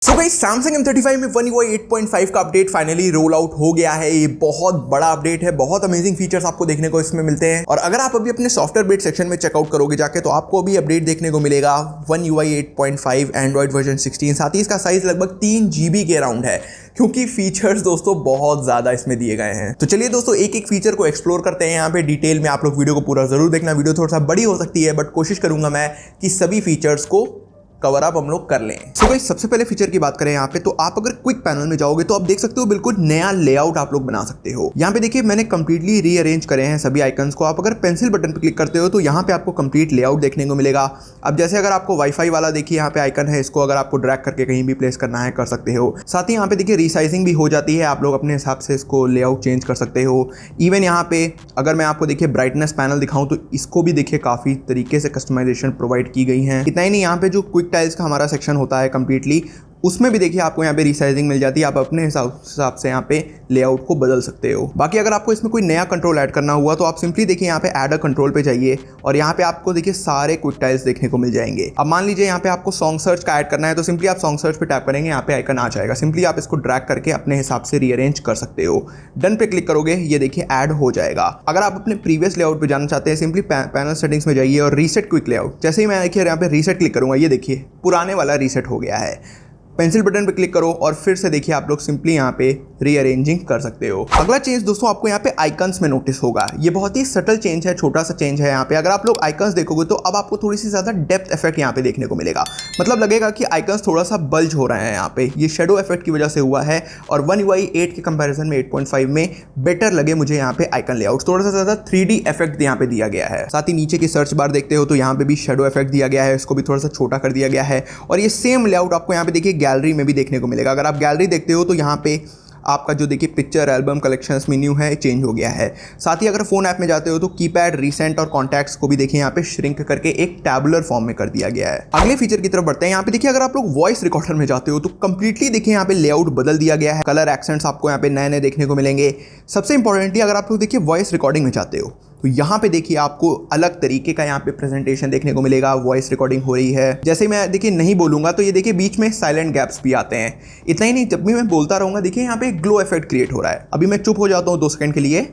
So guys Samsung M35 में One UI 8.5 का update finally roll out हो गया है। ये बहुत बड़ा अपडेट है, बहुत अमेजिंग फीचर्स आपको देखने को इसमें मिलते हैं। और अगर आप अभी अपने सॉफ्टवेयर अपडेट सेक्शन में चेकआउट करोगे जाके तो आपको अभी अपडेट देखने को मिलेगा One UI 8.5 एंड्रॉइड वर्जन 16। साथ ही इसका साइज लगभग 3 GB के अराउंड है, क्योंकि फीचर्स दोस्तों बहुत ज्यादा इसमें दिए गए हैं। तो चलिए दोस्तों एक एक फीचर को एक्सप्लोर करते हैं यहाँ पे डिटेल में। आप लोग वीडियो को पूरा जरूर देखना। वीडियो थोड़ा सा बड़ी हो सकती है बट कोशिश करूंगा मैं कि सभी फीचर्स को कवर अप हम लोग कर लें। सो गाइस सबसे पहले फीचर की बात करें यहाँ पे, तो आप अगर क्विक पैनल में जाओगे तो आप देख सकते हो बिल्कुल नया लेआउट आप लोग बना सकते हो। यहाँ पे देखिए मैंने कंप्लीटली रीअरेंज करे हैं सभी आइकन्स को। आप अगर पेंसिल बटन पे क्लिक करते हो तो यहाँ पे आपको कंप्लीट लेआउट देखने को मिलेगा। अब जैसे अगर आपको वाईफाई वाला देखिए यहाँ पे आइकन है, इसको अगर आपको ड्रैग करके कहीं भी प्लेस करना है कर सकते हो। साथ ही यहाँ पे देखिए रीसाइजिंग भी हो जाती है, आप लोग अपने हिसाब से इसको लेआउट चेंज कर सकते हो। इवन यहाँ पे अगर मैं आपको देखिए ब्राइटनेस पैनल दिखाऊं तो इसको भी देखिए काफी तरीके से कस्टमाइजेशन प्रोवाइड की गई है। इतना ही नहीं, यहाँ पे जो क्विक टाइल्स का हमारा सेक्शन होता है कंप्लीटली, उसमें भी देखिए आपको यहाँ पे रीसाइजिंग मिल जाती है। आप अपने हिसाब से यहाँ पे लेआउट को बदल सकते हो। बाकी अगर आपको इसमें कोई नया कंट्रोल ऐड करना हुआ तो आप सिंपली देखिए यहाँ पे ऐड अ कंट्रोल पे जाइए और यहाँ पे आपको देखिए सारे क्विक टाइल्स देखने को मिल जाएंगे। अब मान लीजिए यहाँ पे आपको सॉन्ग सर्च का ऐड करना है तो सिंपली आप सॉन्ग सर्च पे टैप करेंगे, यहाँ पे आइकन आ जाएगा। सिंपली आप इसको ड्रैग करके अपने हिसाब से रीअरेंज कर सकते हो। डन पे क्लिक करोगे, ये देखिए ऐड हो जाएगा। अगर आप अपने प्रीवियस लेआउट पे जाना चाहते हैं सिंपली पैनल सेटिंग्स में जाइए और रीसेट क्विक लेआउट। जैसे ही मैं देखिए यहाँ पे रीसेट क्लिक करूंगा, ये देखिए पुराने वाला रीसेट हो गया है। पेंसिल बटन पे क्लिक करो और फिर से देखिए आप लोग सिंपली यहाँ पे रीअरेंजिंग कर सकते हो। अगला चेंज दोस्तों आपको यहाँ पे आइकन्स में नोटिस होगा। ये बहुत ही सटल चेंज है, छोटा सा चेंज है यहाँ पे। अगर आप लोग आइकन्स देखोगे तो अब आपको थोड़ी सी ज्यादा डेप्थ इफेक्ट यहाँ पे देखने को मिलेगा। मतलब लगेगा कि आइकन्स थोड़ा सा बल्ज हो रहे हैं यहाँ पे। ये शेडो इफेक्ट की वजह से हुआ है और One UI 8 के कंपेरिजन में 8.5 में बेटर लगे मुझे यहाँ पे आइकन लेआउट। थोड़ा सा ज्यादा 3D इफेक्ट यहाँ पे दिया गया है। साथ ही नीचे की सर्च बार देखते हो तो यहाँ पे भी शेडो इफेक्ट दिया गया है, इसको भी थोड़ा सा छोटा कर दिया गया है। और ये सेम लेआउट आपको यहाँ पे देखिए गैलरी में भी देखने को मिलेगा। अगर आप गैलरी देखते हो तो यहाँ पे आपका जो देखिए पिक्चर एल्बम कलेक्शंस मेन्यू है चेंज हो गया है। साथ ही अगर फोन ऐप में जाते हो तो कीपैड, रीसेंट और कॉन्टैक्ट्स को भी देखिए यहाँ पे श्रिंक करके एक टैबुलर फॉर्म में कर दिया गया है। अगले फीचर की तरफ बढ़ते हैं। यहाँ पे देखिए अगर आप लोग वॉइस रिकॉर्डर में जाते हो तो कंप्लीटली देखिए यहाँ पे लेआउट बदल दिया गया है। कलर एक्सेंट्स आपको यहाँ पे नए नए देखने को मिलेंगे। सबसे इंपॉर्टेंटली अगर आप लोग देखिए वॉइस रिकॉर्डिंग में जाते हो तो यहाँ पे देखिए आपको अलग तरीके का यहाँ पे प्रेजेंटेशन देखने को मिलेगा। वॉइस रिकॉर्डिंग हो रही है, जैसे मैं देखिए नहीं बोलूंगा तो ये देखिए बीच में साइलेंट गैप्स भी आते हैं। इतना ही नहीं, जब भी मैं बोलता रहूंगा देखिए यहाँ पे ग्लो इफेक्ट क्रिएट हो रहा है। अभी मैं चुप हो जाता हूँ 2 सेकंड के लिए,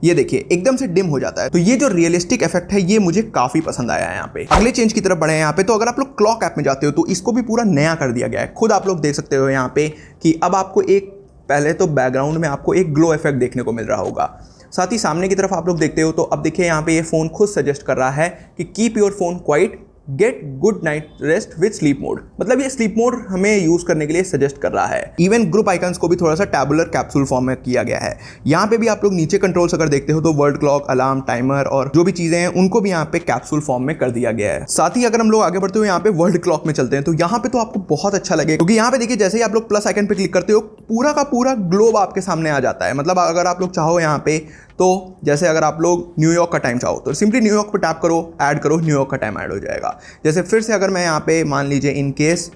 ये देखिए एकदम से डिम हो जाता है। तो ये जो रियलिस्टिक इफेक्ट है ये मुझे काफी पसंद आया है यहाँ पे। अगले चेंज की तरफ बढ़े हैं यहाँ पे, तो अगर आप लोग क्लॉक ऐप में जाते हो तो इसको भी पूरा नया कर दिया गया है। खुद आप लोग देख सकते हो यहाँ पे कि अब आपको एक पहले तो बैकग्राउंड में आपको एक ग्लो इफेक्ट देखने को मिल रहा होगा। साथ ही सामने की तरफ आप लोग देखते हो तो अब देखिए यहाँ पे ये फोन खुद सजेस्ट कर रहा है कि keep your phone quite, get good night rest with sleep mode. मतलब ये स्लीप मोड हमें यूज करने के लिए सजेस्ट कर रहा है। इवन ग्रुप आइकन्स को भी थोड़ा सा टैबुलर कैप्सूल फॉर्म में किया गया है। यहाँ पे भी आप लोग नीचे कंट्रोल्स अगर देखते हो तो वर्ड क्लॉक, अलार्म, टाइमर और जो भी चीजें हैं उनको भी यहाँ पे कैप्सूल फॉर्म में कर दिया गया है। साथ ही अगर हम लोग आगे बढ़ते हुए यहाँ पे वर्ल्ड क्लॉक में चलते हैं तो यहाँ पे तो आपको बहुत अच्छा लगेगा, क्योंकि यहाँ पे देखिए जैसे ही आप लोग प्लस आइकन पे क्लिक करते हो पूरा का पूरा ग्लोब आपके सामने आ जाता है। मतलब अगर आप लोग चाहो यहाँ पे तो जैसे अगर आप लोग न्यूयॉर्क का टाइम चाहो तो सिंपली न्यूयॉर्क पे टैप करो, ऐड करो, न्यूयॉर्क का टाइम ऐड हो जाएगा। जैसे फिर से अगर मैं यहाँ पे मान लीजिए इन केस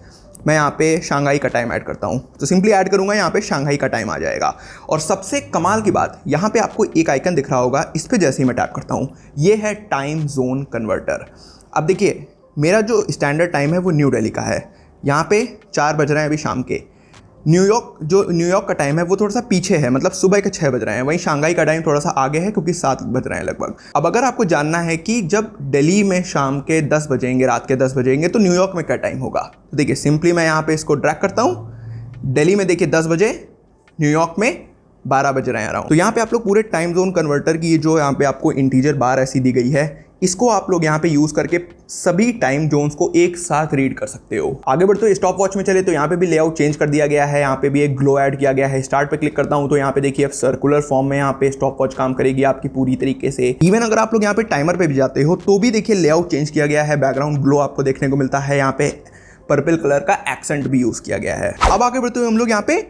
मैं यहाँ पे शंघाई का टाइम ऐड करता हूँ तो सिंपली ऐड करूँगा, यहाँ पे शंघाई का टाइम आ जाएगा। और सबसे कमाल की बात, यहाँ पे आपको एक आइकन दिख रहा होगा, इस पर जैसे ही मैं टैप करता हूँ ये है टाइम जोन कन्वर्टर। अब देखिए मेरा जो स्टैंडर्ड टाइम है वो न्यू दिल्ली का है। यहाँ पे 4 बज रहे हैं अभी शाम के। न्यूयॉर्क का टाइम है वो थोड़ा सा पीछे है, मतलब सुबह के 6 बज रहे हैं। वहीं शंघाई का टाइम थोड़ा सा आगे है क्योंकि 7 बज रहे हैं लगभग। अब अगर आपको जानना है कि जब दिल्ली में शाम के 10 बजेंगे, रात के 10 बजेंगे, तो न्यूयॉर्क में क्या टाइम होगा, तो देखिए सिंपली मैं यहाँ पे इसको ड्रैग करता हूँ। दिल्ली में देखिए 10 बजे, न्यूयॉर्क में 12 बज रहे हैं अराउंड। तो यहाँ पे आप लोग पूरे टाइम जोन कन्वर्टर की जो यहाँ पे आपको इंटीजर बार ऐसी दी गई है, इसको आप लोग यहाँ पे यूज करके सभी टाइम जोन्स को एक साथ रीड कर सकते हो। आगे बढ़ते हुए स्टॉप वॉच में चले तो यहाँ पे भी लेआउट चेंज कर दिया गया है। यहाँ पे भी एक ग्लो ऐड किया गया है। स्टार्ट पे क्लिक करता हूँ तो यहाँ पे देखिए सर्कुलर फॉर्म में यहाँ पे स्टॉप वॉच काम करेगी आपकी पूरी तरीके से। इवन अगर आप लोग यहाँ पे टाइमर पे भी जाते हो तो भी देखिए लेआउट चेंज किया गया है। बैकग्राउंड ग्लो आपको देखने को मिलता है। यहाँ पे पर्पल कलर का एक्सेंट भी यूज किया गया है। अब आगे बढ़ते हुए हम लोग यहाँ पे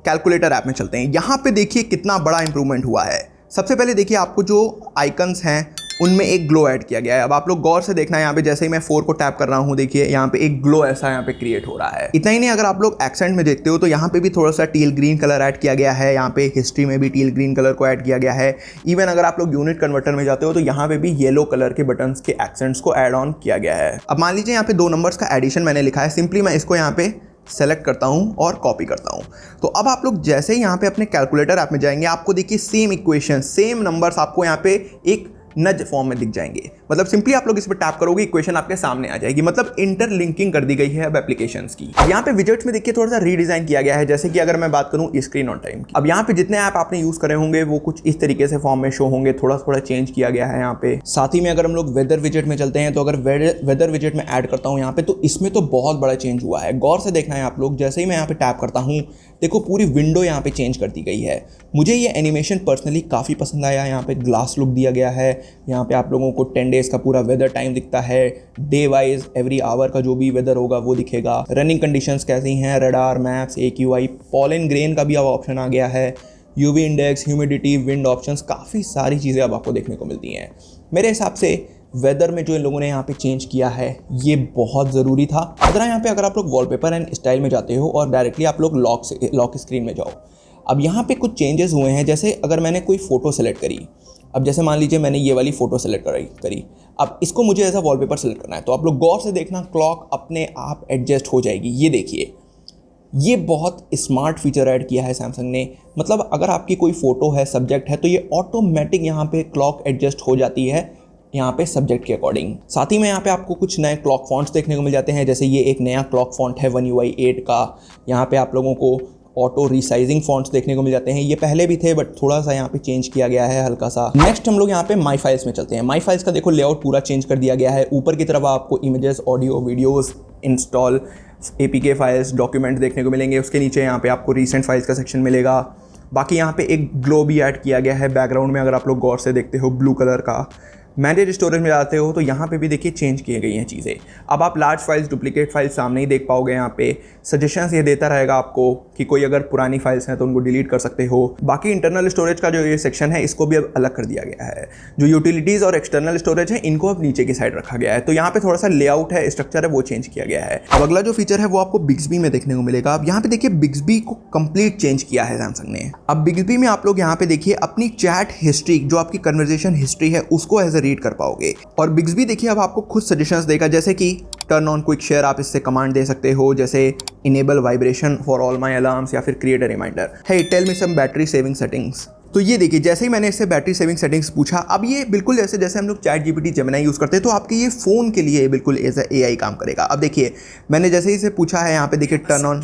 कैलकुलेटर ऐप में चलते हैं। यहाँ पे देखिए कितना बड़ा इंप्रूवमेंट हुआ है। सबसे पहले देखिए आपको जो आइकन्स हैं उनमें एक ग्लो ऐड किया गया है। अब आप लोग गौर से देखना है, यहाँ पे जैसे ही मैं 4 को टैप कर रहा हूँ देखिए यहाँ पे एक ग्लो ऐसा यहाँ पे क्रिएट हो रहा है। इतना ही नहीं, अगर आप लोग एक्सेंट में देखते हो तो यहाँ पे भी थोड़ा सा टील ग्रीन कलर ऐड किया गया है। यहाँ पे हिस्ट्री में भी टील ग्रीन कलर को ऐड किया गया है। इवन अगर आप लोग यूनिट कन्वर्टर में जाते हो तो यहाँ पे भी येलो कलर के बटन्स के एक्सेंट्स को ऐड ऑन किया गया है। अब मान लीजिए यहाँ पे 2 नंबर्स का एडिशन मैंने लिखा है, सिंपली मैं इसको यहाँ पे सेलेक्ट करता हूँ और कॉपी करता हूँ। तो अब आप लोग जैसे ही यहाँ पे अपने कैलकुलेटर ऐप में जाएंगे, आपको देखिए सेम इक्वेशन, सेम नंबर्स आपको यहाँ पे एक नज फॉर्म में दिख जाएंगे। मतलब सिंपली आप लोग इस पर टैप करोगे, इक्वेशन आपके सामने आ जाएगी। मतलब इंटरलिंकिंग कर दी गई है अब एप्लीकेशंस की। अब यहाँ पे विजेट्स में देखिए थोड़ा सा रीडिजाइन किया गया है। जैसे कि अगर मैं बात करूँ स्क्रीन ऑन टाइम की, अब यहाँ पे जितने ऐप आपने यूज करे होंगे वो कुछ इस तरीके से फॉर्म में शो होंगे, थोड़ा थोड़ा चेंज किया गया है यहाँ पे। साथ ही में अगर हम लोग वेदर विजेट में चलते हैं, तो अगर वेदर विजेट में ऐड करता हूँ यहाँ पे, तो इसमें तो बहुत बड़ा चेंज हुआ है। गौर से देखना है आप लोग, जैसे ही मैं यहाँ पे टैप करता हूँ, देखो पूरी विंडो यहाँ पे चेंज कर दी गई है। मुझे ये एनिमेशन पर्सनली काफ़ी पसंद आया। यहाँ पे ग्लास लुक दिया गया है। यहाँ पे आप लोगों को 10 डेज का पूरा वेदर टाइम दिखता है। डे वाइज एवरी आवर का जो भी वेदर होगा वो दिखेगा। रनिंग कंडीशंस कैसी हैं, radar, maps, AQI, pollen grain का भी अब ऑप्शन आ गया है। UV index, humidity, wind options, काफ़ी सारी चीज़ें अब आपको देखने को मिलती हैं। मेरे हिसाब से वेदर में जो इन लोगों ने यहाँ पे चेंज किया है ये बहुत ज़रूरी था। अगर यहाँ पे अगर आप लोग वॉलपेपर एंड स्टाइल में जाते हो और डायरेक्टली आप लोग लॉक स्क्रीन में जाओ, अब यहाँ पे कुछ चेंजेस हुए हैं। जैसे अगर मैंने कोई फ़ोटो सेलेक्ट करी, अब जैसे मान लीजिए मैंने ये वाली फ़ोटो सेलेक्ट करी, अब इसको मुझे ऐसा वॉलपेपर सेलेक्ट करना है, तो आप लोग गौर से देखना, क्लॉक अपने आप एडजस्ट हो जाएगी। ये देखिए, ये बहुत स्मार्ट फीचर ऐड किया है सैमसंग ने। मतलब अगर आपकी कोई फ़ोटो है, सब्जेक्ट है, तो ये ऑटोमेटिक यहाँ पे क्लॉक एडजस्ट हो जाती है यहाँ पे सब्जेक्ट के अकॉर्डिंग। साथ ही में यहाँ पे आपको कुछ नए क्लॉक फॉन्ट्स देखने को मिल जाते हैं। जैसे ये एक नया क्लॉक फॉन्ट है One UI 8 का। यहाँ पे आप लोगों को ऑटो रिसाइजिंग फॉन्ट्स देखने को मिल जाते हैं। ये पहले भी थे बट थोड़ा सा यहाँ पे चेंज किया गया है हल्का सा। नेक्स्ट हम लोग यहाँ पे माई फाइल्स में चलते हैं। माई फाइल्स का देखो लेआउट पूरा चेंज कर दिया गया है। ऊपर की तरफ आपको images, audio, videos, install, APK files, document देखने को मिलेंगे। उसके नीचे यहाँ पे आपको रीसेंट फाइल्स का सेक्शन मिलेगा। बाकी यहाँ पे एक ग्लो भी ऐड किया गया है बैकग्राउंड में, अगर आप लोग गौर से देखते हो, ब्लू कलर का। मैनेज स्टोरेज में जाते हो तो यहाँ पे भी देखिए चेंज किए गई हैं चीज़ें। अब आप लार्ज फाइल्स, डुप्लीकेट फाइल्स सामने ही देख पाओगे। यहाँ पे सजेशंस ये देता रहेगा आपको कि कोई अगर पुरानी फाइल्स हैं तो उनको डिलीट कर सकते हो। बाकी इंटरनल स्टोरेज का जो ये सेक्शन है इसको भी अब अलग कर दिया गया है। जो यूटिलिटीज़ और एक्सटर्नल स्टोरेज है इनको अब नीचे की साइड रखा गया है। तो यहाँ पे थोड़ा सा लेआउट है, स्ट्रक्चर है, वो चेंज किया गया है। अब अगला जो फीचर है वो आपको बिग्सबी में देखने को मिलेगा। अब यहाँ पे देखिए बिग्सबी को कंप्लीट चेंज किया है सैमसंग ने। अब बिग्सबी में आप लोग यहाँ पे देखिए अपनी चैट हिस्ट्री, जो आपकी कन्वर्सेशन हिस्ट्री है, उसको एज ए रीड कर पाओगे। और बिग्सबी देखिए अब आपको खुद सजेशंस देगा, जैसे कि टर्न ऑन क्विक शेयर, आप इससे कमांड दे सकते हो, जैसे enable vibration for all my alarms, या फिर create a reminder, hey tell me some battery saving settings. तो ये देखिए जैसे ही मैंने इससे बैटरी सेविंग सेटिंग्स पूछा, अब ये बिल्कुल जैसे हम लोग चैट GPT, जेमिनी यूज़ करते हैं, तो आपके ये फ़ोन के लिए बिल्कुल एज ए AI काम करेगा। अब देखिए मैंने जैसे ही इसे पूछा है, यहाँ पे देखिए टर्न ऑन,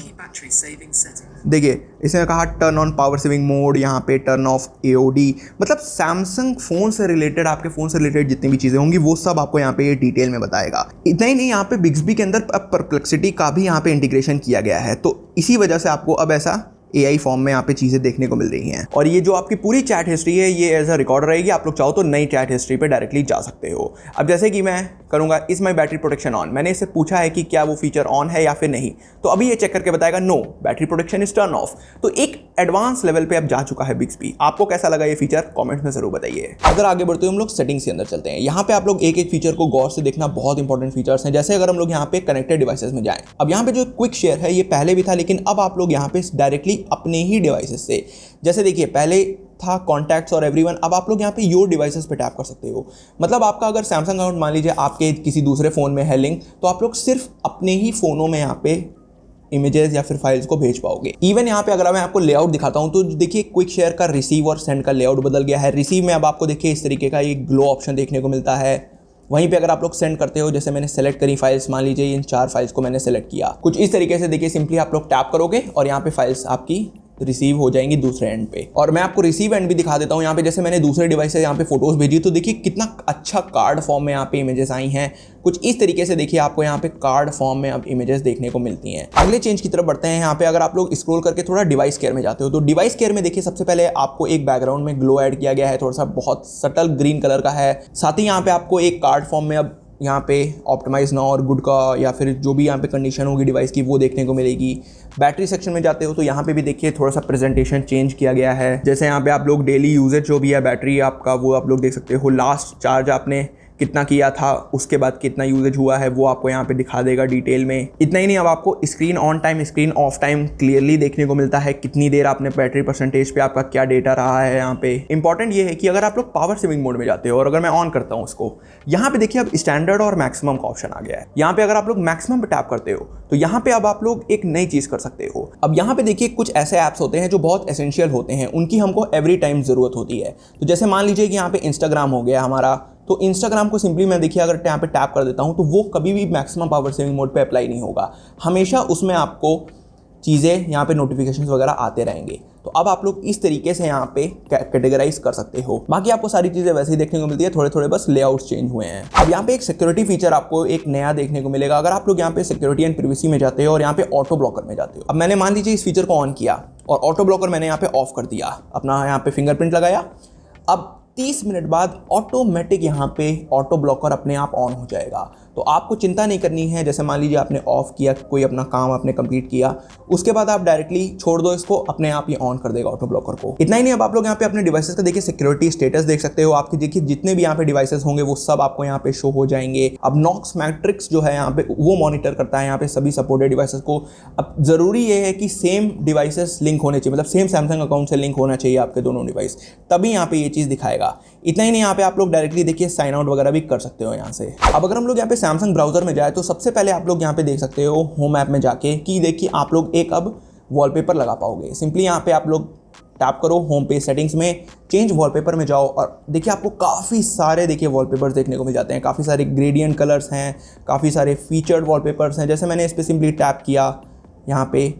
देखिए इसने कहा turn on power saving mode, यहाँ पे टर्न ऑफ AOD। मतलब सैमसंग फ़ोन से रिलेटेड, आपके फ़ोन से रिलेटेड जितनी भी चीज़ें होंगी वो सब आपको यहाँ पे डिटेल में बताएगा। इतना ही नहीं, यहाँ पे बिग्सबी के अंदर अब परप्लेक्सिटी का भी यहाँ पे इंटीग्रेशन किया गया है। तो इसी वजह से आपको अब ऐसा AI फॉर्म में यहाँ पे चीज़ें देखने को मिल रही हैं। और ये जो आपकी पूरी चैट हिस्ट्री है ये एज अ रिकॉर्ड रहेगी। आप लोग चाहो तो नई चैट हिस्ट्री पे डायरेक्टली जा सकते हो। अब जैसे कि मैं करूँगा इस माई बैटरी प्रोटेक्शन ऑन, मैंने इससे पूछा है कि क्या वो फीचर ऑन है या फिर नहीं, तो अभी ये चेक करके बताएगा no, battery protection is turn off. तो एक एडवांस लेवल पे अब जा चुका है बिग्सबी। आपको कैसा लगा ये फीचर, कमेंट्स में जरूर बताइए। अगर आगे बढ़ते हुए हम लोग सेटिंग्स के अंदर चलते हैं, यहाँ पे आप लोग एक एक फीचर को गौर से देखना, बहुत इंपॉर्टेंट फीचर्स हैं। जैसे अगर हम लोग यहाँ पे कनेक्टेड डिवाइसेस में जाएं, अब यहाँ पे जो क्विक शेयर है ये पहले भी था, लेकिन अब आप लोग यहाँ पे डायरेक्टली अपने ही डिवाइसेस से, जैसे देखिए पहले था कॉन्टैक्ट्स और एवरीवन, अब आप लोग यहाँ पे योर डिवाइसेस पे टैप कर सकते हो। मतलब आपका अगर सैमसंग अकाउंट मान लीजिए आपके किसी दूसरे फ़ोन में है लिंक, तो आप लोग सिर्फ अपने ही फ़ोनों में यहाँ पे इमेजेस या फिर फाइल्स को भेज पाओगे। इवन यहाँ पे अगर मैं आपको लेआउट दिखाता हूँ तो देखिए क्विक शेयर का रिसीव और सेंड का लेआउट बदल गया है। रिसीव में अब आपको देखिए इस तरीके का एक ग्लो ऑप्शन देखने को मिलता है। वहीं पे अगर आप लोग सेंड करते हो, जैसे मैंने सेलेक्ट करी फाइल्स, मान लीजिए इन 4 फाइल्स को मैंने सेलेक्ट किया, कुछ इस तरीके से देखिए सिंपली आप लोग टैप करोगे और यहाँ पे फाइल्स आपकी रिसीव हो जाएंगी दूसरे एंड पे। और मैं आपको रिसीव एंड भी दिखा देता हूँ। यहाँ पे जैसे मैंने दूसरे डिवाइस से यहाँ पे फोटोज भेजी, तो देखिए कितना अच्छा कार्ड फॉर्म में यहाँ पे इमेजेस आई हैं। कुछ इस तरीके से देखिए आपको यहाँ पे कार्ड फॉर्म में अब इमेजेस देखने को मिलती हैं। अगले चेंज की तरफ बढ़ते हैं। यहाँ पे अगर आप लोग स्क्रॉल करके थोड़ा डिवाइस केयर में जाते हो, तो डिवाइस केयर में देखिए सबसे पहले आपको एक बैकग्राउंड में ग्लो ऐड किया गया है, थोड़ा सा बहुत सटल ग्रीन कलर का है। साथ ही यहाँ पे आपको एक कार्ड फॉर्म में अब यहाँ पे ऑप्टिमाइज नाउ और गुड का या फिर जो भी यहाँ पे कंडीशन होगी डिवाइस की वो देखने को मिलेगी। बैटरी सेक्शन में जाते हो तो यहाँ पे भी देखिए थोड़ा सा प्रेजेंटेशन चेंज किया गया है। जैसे यहाँ पे आप लोग डेली यूजेज जो भी है बैटरी आपका वो आप लोग देख सकते हो। लास्ट चार्ज आपने कितना किया था, उसके बाद कितना यूजेज हुआ है वो आपको यहाँ पे दिखा देगा डिटेल में। इतना ही नहीं, अब आपको screen on time screen of time clearly देखने को मिलता है, कितनी देर आपने बैटरी परसेंटेज पे आपका क्या डेटा रहा है। यहाँ पे इंपॉर्टेंट ये है कि अगर आप लोग पावर सेविंग मोड में जाते हो और अगर मैं ऑन करता हूँ उसको, यहाँ पे देखिए अब स्टैंडर्ड और मैक्सिमम का ऑप्शन आ गया है। यहाँ पे अगर आप लोग मैक्सिमम पे टैप करते हो तो यहाँ पे अब आप लोग एक नई चीज कर सकते हो। अब यहाँ पे देखिए कुछ ऐसे ऐप्स होते हैं जो बहुत एसेंशियल होते हैं, उनकी हमको एवरी टाइम जरूरत होती है। तो जैसे मान लीजिए कि यहाँ पे इंस्टाग्राम हो गया हमारा, तो इंस्टाग्राम को सिंपली मैं देखिए अगर यहाँ पे टैप कर देता हूँ तो वो कभी भी मैक्सिमम पावर सेविंग मोड पे अप्लाई नहीं होगा, हमेशा उसमें आपको चीज़ें यहाँ पे नोटिफिकेशंस वगैरह आते रहेंगे। तो अब आप लोग इस तरीके से यहाँ पे कैटेगराइज कर सकते हो। बाकी आपको सारी चीज़ें वैसे ही देखने को मिलती है, थोड़े थोड़े बस लेआउट्स चेंज हुए हैं। अब यहाँ पे एक सिक्योरिटी फीचर आपको एक नया देखने को मिलेगा। अगर आप लोग यहाँ पे सिक्योरिटी एंड प्रिवेसी में जाते हो और यहाँ पे ऑटो ब्लॉकर में जाते हो, अब मैंने मान लीजिए इस फीचर को ऑन किया और ऑटो ब्लॉकर मैंने यहाँ पे ऑफ कर दिया, अपना यहाँ पे फिंगरप्रिंट लगाया। अब 30 मिनट बाद ऑटोमेटिक यहाँ पे ऑटो ब्लॉकर अपने आप ऑन हो जाएगा। तो आपको चिंता नहीं करनी है। जैसे मान लीजिए आपने ऑफ किया, कोई अपना काम आपने कंप्लीट किया, उसके बाद आप डायरेक्टली छोड़ दो इसको, अपने आप ये ऑन कर देगा ऑटो ब्लॉकर को। इतना ही नहीं, अब आप लोग यहाँ पे अपने डिवाइसेस का देखिए सिक्योरिटी स्टेटस देख सकते हो। आपके देखिए जितने भी यहाँ पे डिवाइसेस होंगे वो सब आपको यहाँ पे शो हो जाएंगे। अब नॉक्स मैट्रिक्स जो है यहाँ पे वो मॉनिटर करता है यहाँ पे सभी सपोर्टेड डिवाइसेस को। अब जरूरी ये है कि सेम डिवाइसेस लिंक होने चाहिए, मतलब सेम सैमसंग अकाउंट से लिंक होना चाहिए आपके दोनों डिवाइस, तभी यहाँ पे ये चीज़ दिखाएगा। इतना ही नहीं, यहाँ पे आप लोग डायरेक्टली देखिए साइन आउट वगैरह भी कर सकते हो यहाँ से। अब अगर हम लोग यहाँ पे सैमसंग ब्राउजर में जाए तो सबसे पहले आप लोग यहाँ पे देख सकते हो होम ऐप में जाके कि देखिए आप लोग एक अब वॉलपेपर लगा पाओगे। सिंपली यहाँ पे आप लोग टैप करो होम पेज सेटिंग्स में, चेंज वॉलपेपर में जाओ और देखिए आपको काफ़ी सारे देखिए वॉलपेपर्स देखने को मिल जाते हैं। काफ़ी सारे ग्रेडियंट कलर्स हैं, काफ़ी सारे फीचर्ड वॉलपेपर्स हैं। जैसे मैंने इस पर सिंपली टैप किया, यहाँ पे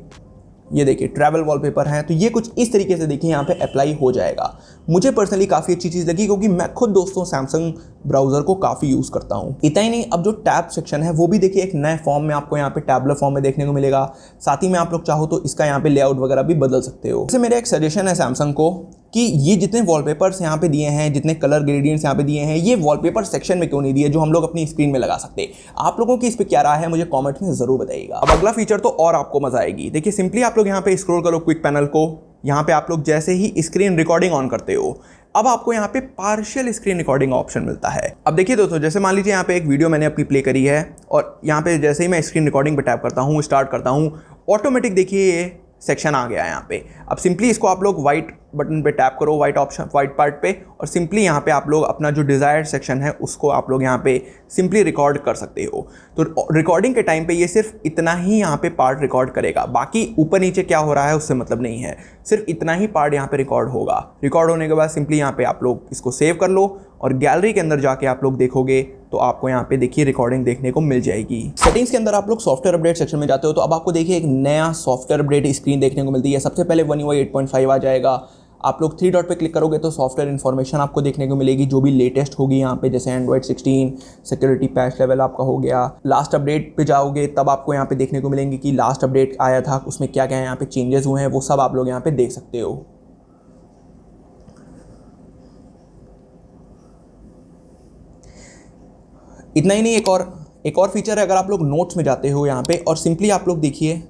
ये देखिए ट्रैवल वॉलपेपर हैं, तो ये कुछ इस तरीके से देखिए यहाँ पे अप्लाई हो जाएगा। मुझे पर्सनली काफ़ी अच्छी चीज़ लगी क्योंकि मैं खुद दोस्तों सैमसंग ब्राउज़र को काफ़ी यूज़ करता हूँ। इतना ही नहीं, अब जो टैब सेक्शन है वो भी देखिए एक नए फॉर्म में आपको यहाँ पे टैबलर फॉर्म में देखने को मिलेगा। साथ ही में आप लोग चाहो तो इसका यहाँ पे लेआउट वगैरह भी बदल सकते हो। जैसे मेरा एक सजेशन है सैमसंग को कि ये जितने वॉलपेपर्स यहाँ पे दिए हैं, जितने कलर ग्रेडियंट्स यहाँ पे दिए हैं, ये वॉलपेपर सेक्शन में क्यों नहीं दिए जो हम लोग अपनी स्क्रीन में लगा सकते। आप लोगों की इस पर क्या राय है मुझे कमेंट में जरूर बताइएगा। अब अगला फीचर तो और आपको मजा आएगी। देखिए सिंपली आप लोग यहाँ पे स्क्रॉल करो क्विक पैनल को, यहाँ पे आप लोग जैसे ही स्क्रीन रिकॉर्डिंग ऑन करते हो, अब आपको यहाँ पे पार्शियल स्क्रीन रिकॉर्डिंग ऑप्शन मिलता है। अब देखिए दोस्तों, जैसे मान लीजिए यहाँ पे एक वीडियो मैंने अपनी प्ले करी है और यहाँ पे जैसे ही मैं स्क्रीन रिकॉर्डिंग पे टैप करता हूँ, स्टार्ट करता हूँ, ऑटोमेटिक देखिए ये सेक्शन आ गया है यहाँ पे। अब सिंपली इसको आप लोग वाइट बटन पे टैप करो, वाइट ऑप्शन वाइट पार्ट पे, और सिंपली यहाँ पे आप लोग अपना जो डिज़ायर्ड सेक्शन है उसको आप लोग यहाँ पे सिंपली रिकॉर्ड कर सकते हो। तो रिकॉर्डिंग के टाइम पे ये सिर्फ इतना ही यहाँ पे पार्ट रिकॉर्ड करेगा, बाकी ऊपर नीचे क्या हो रहा है उससे मतलब नहीं है, सिर्फ इतना ही पार्ट यहाँ पे रिकॉर्ड होगा। रिकॉर्ड होने के बाद सिंपली यहाँ पे आप लोग इसको सेव कर लो और गैलरी के अंदर जाके आप लोग देखोगे तो आपको यहाँ पे देखिए रिकॉर्डिंग देखने को मिल जाएगी। सेटिंग्स के अंदर आप लोग सॉफ्टवेयर अपडेट सेक्शन में जाते हो तो अब आपको देखिए एक नया सॉफ्टवेयर अपडेट स्क्रीन देखने को मिलती है। सबसे पहले One UI 8.5 आ जाएगा। आप लोग 3 डॉट पे क्लिक करोगे तो सॉफ्टवेयर इन्फॉर्मेशन आपको देखने को मिलेगी जो भी लेटेस्ट होगी यहाँ पे, जैसे एंड्रॉइड 16 सिक्योरिटी पैच लेवल आपका हो गया। लास्ट अपडेट पे जाओगे तब आपको यहाँ पे देखने को मिलेंगे कि लास्ट अपडेट आया था उसमें क्या क्या यहाँ पे चेंजेस हुए हैं, वो सब आप लोग यहाँ पे देख सकते हो। इतना ही नहीं, एक और फीचर है। अगर आप लोग नोट्स में जाते हो यहाँ पे और सिंपली आप लोग देखिए,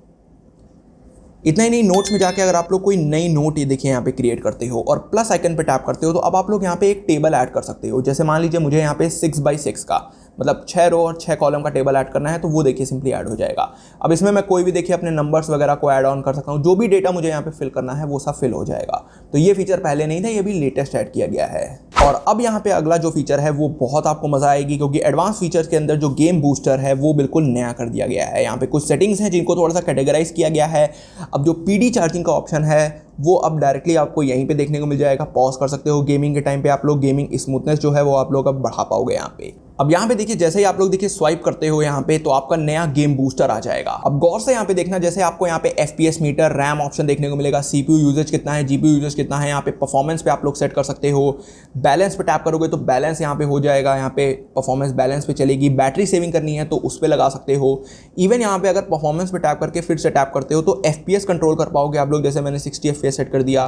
इतना ही नहीं, नोट्स में जाके अगर आप लोग कोई नई नोट ये देखिए यहाँ पे क्रिएट करते हो और प्लस आइकन पे टैप करते हो तो अब आप लोग यहाँ पे एक टेबल ऐड कर सकते हो। जैसे मान लीजिए मुझे यहाँ पे 6x6 का मतलब 6 रो और 6 कॉलम का टेबल ऐड करना है तो वो देखिए सिंपली ऐड हो जाएगा। अब इसमें मैं कोई भी देखिए अपने नंबर्स वगैरह को ऐड ऑन कर सकता हूँ, जो भी डेटा मुझे यहाँ पे फिल करना है वो सब फिल हो जाएगा। तो ये फीचर पहले नहीं था, ये भी लेटेस्ट ऐड किया गया है। और अब यहाँ पे अगला जो फीचर है वो बहुत आपको मजा आएगी क्योंकि एडवांस फीचर्स के अंदर जो गेम बूस्टर है वो बिल्कुल नया कर दिया गया है। यहाँ पे कुछ सेटिंग्स हैं जिनको थोड़ा सा कैटेगराइज किया गया है। अब जो PD चार्जिंग का ऑप्शन है वो अब डायरेक्टली आपको यहीं पे देखने को मिल जाएगा। पॉज कर सकते हो गेमिंग के टाइम पे, आप लोग गेमिंग स्मूथनेस जो है वो आप लोग अब बढ़ा पाओगे यहाँ पे। अब यहाँ पे देखिए जैसे ही आप लोग देखिए स्वाइप करते हो यहाँ पे तो आपका नया गेम बूस्टर आ जाएगा। अब गौर से यहाँ पे देखना, जैसे आपको यहाँ पे FPS मीटर, रैम ऑप्शन देखने को मिलेगा, CPU यूजेज कितना है, GPU यूजेज कितना है, यहाँ पे परफॉर्मेंस पे आप लोग सेट कर सकते हो। बैलेंस पे टैप करोगे तो बैलेंस यहाँ पे हो जाएगा, यहाँ पे परफॉर्मेंस बैलेंस पे चलेगी। बैटरी सेविंग करनी है तो उस पर लगा सकते हो। इवन यहाँ पे अगर परफॉर्मेंस पे टैप करके फिर से टैप करते हो तो FPS कंट्रोल कर पाओगे आप लोग। जैसे मैंने 60 FPS सेट कर दिया।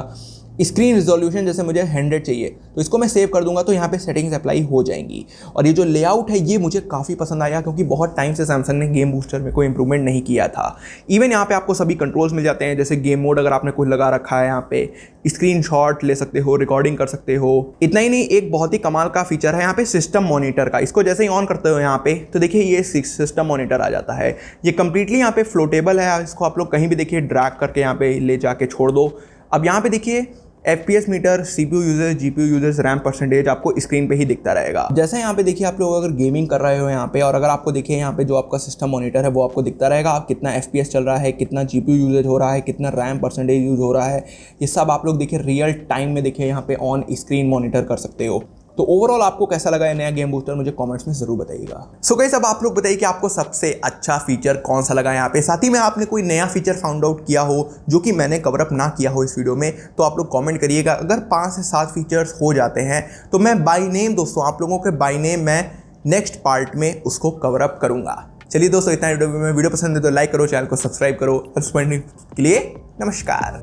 स्क्रीन रिजोल्यूशन जैसे मुझे 100 चाहिए तो इसको मैं सेव कर दूंगा तो यहाँ पे सेटिंग्स अप्लाई हो जाएंगी। और ये जो लेआउट है ये मुझे काफ़ी पसंद आया क्योंकि बहुत टाइम से सैमसंग ने गेम बूस्टर में कोई इंप्रूवमेंट नहीं किया था। इवन यहाँ पे आपको सभी कंट्रोल्स मिल जाते हैं, जैसे गेम मोड अगर आपने कुछ लगा रखा है, यहाँ पे स्क्रीनशॉट ले सकते हो, रिकॉर्डिंग कर सकते हो। इतना ही नहीं, एक बहुत ही कमाल का फीचर है यहाँ पे सिस्टम मॉनिटर का। इसको जैसे ही ऑन करते हो यहाँ पे तो देखिए ये सिस्टम मॉनिटर आ जाता है। ये कंप्लीटली यहाँ पे फ्लोटेबल है, इसको आप लोग कहीं भी देखिए ड्रैग करके यहाँ पे ले जाके छोड़ दो। अब यहाँ पे देखिए FPS meter, CPU users, GPU users, RAM percentage आपको स्क्रीन पे ही दिखता रहेगा। जैसे यहाँ पे देखिए आप लोग अगर गेमिंग कर रहे हो यहाँ पे, और अगर आपको देखिए यहाँ पे जो आपका सिस्टम मॉनिटर है वो आपको दिखता रहेगा, आप कितना FPS चल रहा है, कितना GPU यूजेज हो रहा है, कितना रैम परसेंटेज यूज हो रहा है, ये सब आप लोग देखिए रियल टाइम में देखिए यहाँ पे ऑन स्क्रीन मॉनिटर कर सकते हो। तो ओवरऑल आपको कैसा लगा है नया गेम बूस्टर, मुझे कमेंट्स में जरूर बताइएगा। सो गाइस, अब आप लोग बताइए कि आपको सबसे अच्छा फीचर कौन सा लगा यहाँ पे। साथ ही में आपने कोई नया फीचर फाउंड आउट किया हो जो कि मैंने कवर अप ना किया हो इस वीडियो में, तो आप लोग कमेंट करिएगा। अगर 5 से 7 फीचर्स हो जाते हैं तो मैं बाय नेम, दोस्तों आप लोगों के बाय नेम मैं नेक्स्ट पार्ट में उसको कवर अप करूंगा। चलिए दोस्तों, इतना वीडियो पसंद है तो लाइक करो, चैनल को सब्सक्राइब करो। के लिए नमस्कार।